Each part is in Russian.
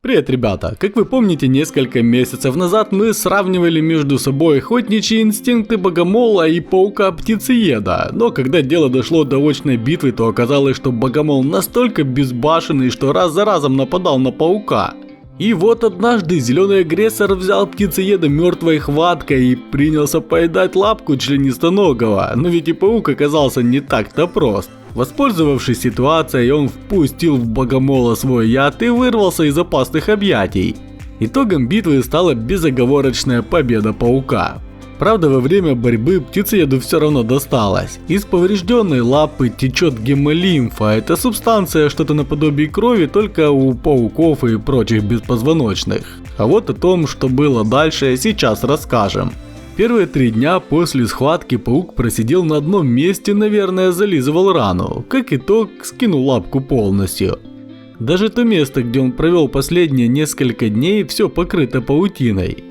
Привет, ребята! Как вы помните, несколько месяцев назад мы сравнивали между собой охотничьи инстинкты богомола и паука-птицееда. Но когда дело дошло до очной битвы, то оказалось, что богомол настолько безбашенный, что раз за разом нападал на паука. И вот однажды зеленый агрессор взял птицееда мертвой хваткой и принялся поедать лапку членистоногого. Но ведь и паук оказался не так-то прост. Воспользовавшись ситуацией, он впустил в богомола свой яд и вырвался из опасных объятий. Итогом битвы стала безоговорочная победа паука. Правда, во время борьбы птицееду все равно досталось. Из поврежденной лапы течет гемолимфа. Это субстанция, что-то наподобие крови, только у пауков и прочих беспозвоночных. А вот о том, что было дальше, сейчас расскажем. Первые 3 дня после схватки паук просидел на одном месте, наверное, зализывал рану. Как итог, скинул лапку полностью. Даже то место, где он провел последние несколько дней, все покрыто паутиной.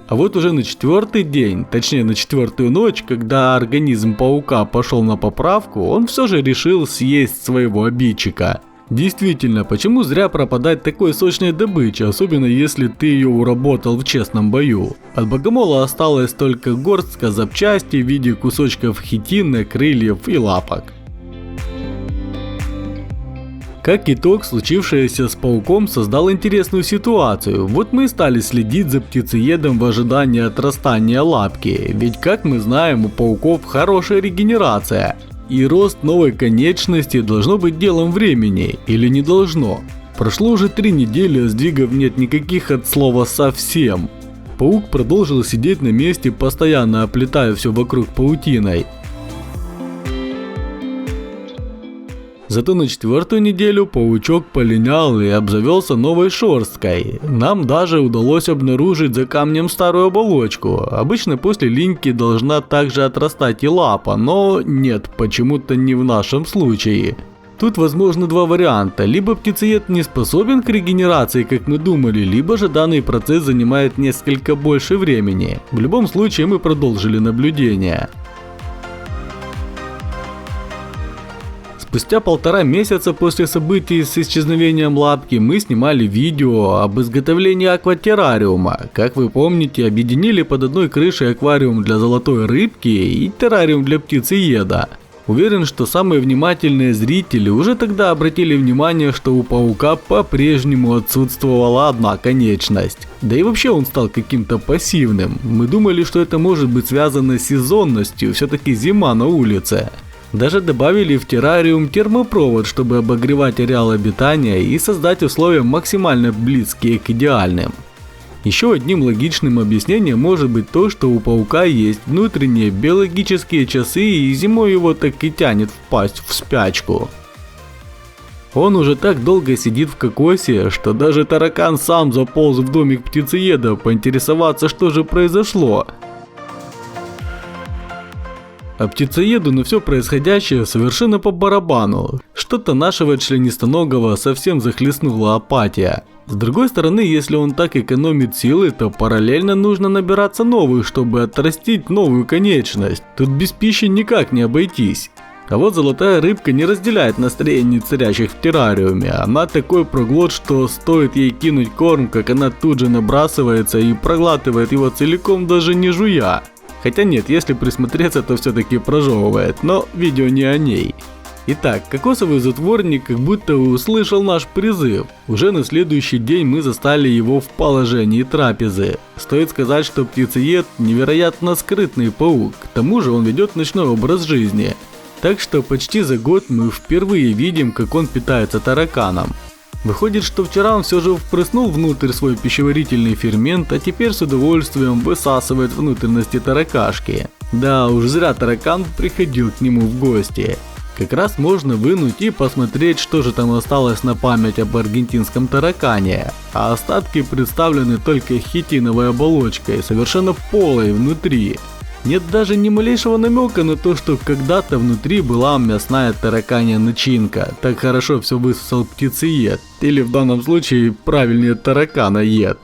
А вот уже на 4-й день, точнее на 4-ю ночь, когда организм паука пошел на поправку, он все же решил съесть своего обидчика. Действительно, почему зря пропадать такой сочной добычей, особенно если ты ее уработал в честном бою? От богомола осталась только горстка запчастей в виде кусочков хитина, крыльев и лапок. Как итог, случившееся с пауком создало интересную ситуацию. Вот мы стали следить за птицеедом в ожидании отрастания лапки, ведь как мы знаем, у пауков хорошая регенерация. И рост новой конечности должно быть делом времени, или не должно. Прошло уже 3 недели, а сдвигов нет никаких от слова совсем. Паук продолжил сидеть на месте, постоянно оплетая все вокруг паутиной. Зато на 4-ю неделю паучок полинял и обзавелся новой шерсткой. Нам даже удалось обнаружить за камнем старую оболочку. Обычно после линьки должна также отрастать и лапа, но нет, почему-то не в нашем случае. Тут возможно 2 варианта. Либо птицеед не способен к регенерации, как мы думали, либо же данный процесс занимает несколько больше времени. В любом случае мы продолжили наблюдение. Спустя 1,5 месяца после событий с исчезновением лапки мы снимали видео об изготовлении акватеррариума. Как вы помните, объединили под одной крышей аквариум для золотой рыбки и террариум для птицееда. Уверен, что самые внимательные зрители уже тогда обратили внимание, что у паука по-прежнему отсутствовала одна конечность. Да и вообще он стал каким-то пассивным. Мы думали, что это может быть связано с сезонностью, все-таки зима на улице. Даже добавили в террариум термопровод, чтобы обогревать ареал обитания и создать условия максимально близкие к идеальным. Еще одним логичным объяснением может быть то, что у паука есть внутренние биологические часы и зимой его так и тянет впасть в спячку. Он уже так долго сидит в кокосе, что даже таракан сам заполз в домик птицееда поинтересоваться, что же произошло. А птицееду на все происходящее совершенно по барабану. Что-то нашего членистоногого совсем захлестнула апатия. С другой стороны, если он так экономит силы, то параллельно нужно набираться новых, чтобы отрастить новую конечность. Тут без пищи никак не обойтись. А вот золотая рыбка не разделяет настроение царящих в террариуме. Она такой проглот, что стоит ей кинуть корм, как она тут же набрасывается и проглатывает его целиком, даже не жуя. Хотя нет, если присмотреться, то все-таки прожевывает, но видео не о ней. Итак, кокосовый затворник как будто услышал наш призыв. Уже на следующий день мы застали его в положении трапезы. Стоит сказать, что птицеед невероятно скрытный паук, к тому же он ведет ночной образ жизни. Так что почти за год мы впервые видим, как он питается тараканом. Выходит, что вчера он все же впрыснул внутрь свой пищеварительный фермент, а теперь с удовольствием высасывает внутренности таракашки. Да уж, зря таракан приходил к нему в гости. Как раз можно вынуть и посмотреть, что же там осталось на память об аргентинском таракане. А остатки представлены только хитиновой оболочкой, совершенно полой внутри. Нет даже ни малейшего намека на то, что когда-то внутри была мясная тараканья начинка. Так хорошо все высосал птицеед. Или в данном случае правильнее тараканоед.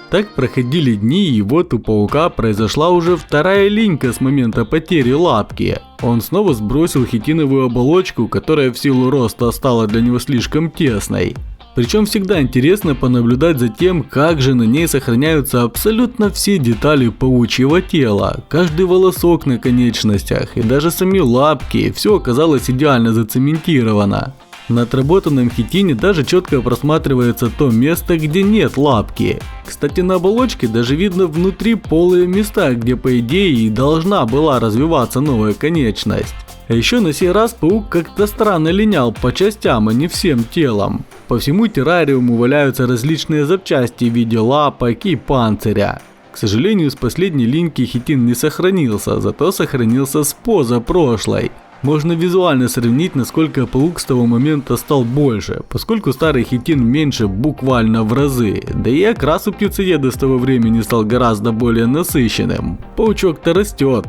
Так проходили дни, и вот у паука произошла уже вторая линька с момента потери лапки. Он снова сбросил хитиновую оболочку, которая в силу роста стала для него слишком тесной. Причем всегда интересно понаблюдать за тем, как же на ней сохраняются абсолютно все детали паучьего тела. Каждый волосок на конечностях и даже сами лапки, все оказалось идеально зацементировано. На отработанном хитине даже четко просматривается то место, где нет лапки. Кстати, на оболочке даже видно внутри полые места, где по идее и должна была развиваться новая конечность. А еще на сей раз паук как-то странно линял по частям, а не всем телом. По всему террариуму валяются различные запчасти в виде лапок и панциря. К сожалению, с последней линьки хитин не сохранился, зато сохранился с позапрошлой. Можно визуально сравнить, насколько паук с того момента стал больше, поскольку старый хитин меньше буквально в разы. Да и окрас у птицееда с того времени стал гораздо более насыщенным. Паучок-то растет.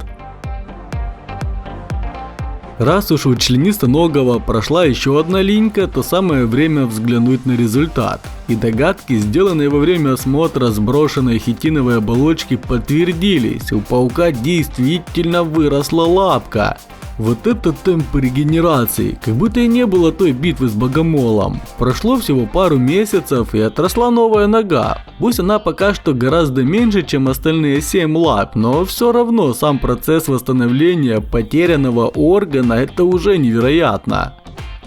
Раз уж у членистоногого прошла еще одна линька, то самое время взглянуть на результат. И догадки, сделанные во время осмотра сброшенной хитиновой оболочки, подтвердились. У паука действительно выросла лапка. Вот это темп регенерации, как будто и не было той битвы с богомолом. Прошло всего пару месяцев и отросла новая нога. Пусть она пока что гораздо меньше, чем остальные 7 лап, но все равно сам процесс восстановления потерянного органа — это уже невероятно.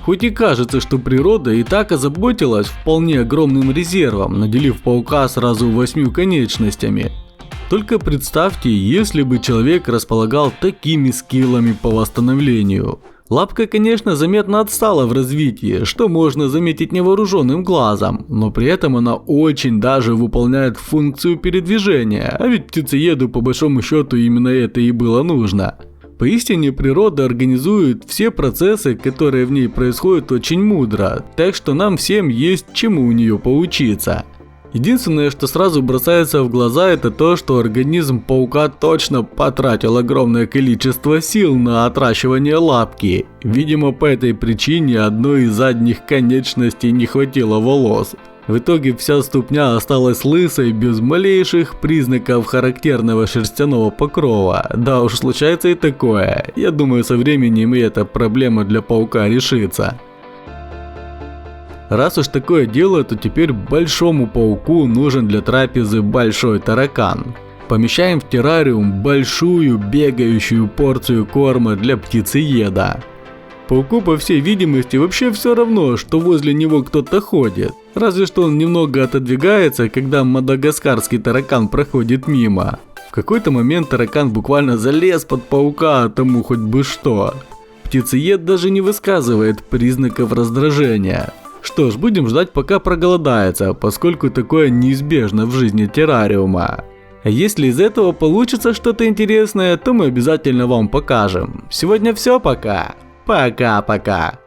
Хоть и кажется, что природа и так озаботилась вполне огромным резервом, наделив паука сразу 8 конечностями. Только представьте, если бы человек располагал такими скиллами по восстановлению. Лапка, конечно, заметно отстала в развитии, что можно заметить невооруженным глазом, но при этом она очень даже выполняет функцию передвижения, а ведь птицееду по большому счету именно это и было нужно. Поистине природа организует все процессы, которые в ней происходят, очень мудро, так что нам всем есть чему у нее поучиться. Единственное, что сразу бросается в глаза, это то, что организм паука точно потратил огромное количество сил на отращивание лапки. Видимо, по этой причине одной из задних конечностей не хватило волос. В итоге вся ступня осталась лысой, без малейших признаков характерного шерстяного покрова. Да уж, случается и такое. Я думаю, со временем и эта проблема для паука решится. Раз уж такое дело, то теперь большому пауку нужен для трапезы большой таракан. Помещаем в террариум большую бегающую порцию корма для птицееда. Пауку, по всей видимости, вообще все равно, что возле него кто-то ходит. Разве что он немного отодвигается, когда мадагаскарский таракан проходит мимо. В какой-то момент таракан буквально залез под паука, а тому хоть бы что. Птицеед даже не высказывает признаков раздражения. Что ж, будем ждать, пока проголодается, поскольку такое неизбежно в жизни террариума. А если из этого получится что-то интересное, то мы обязательно вам покажем. Сегодня все, пока. Пока-пока.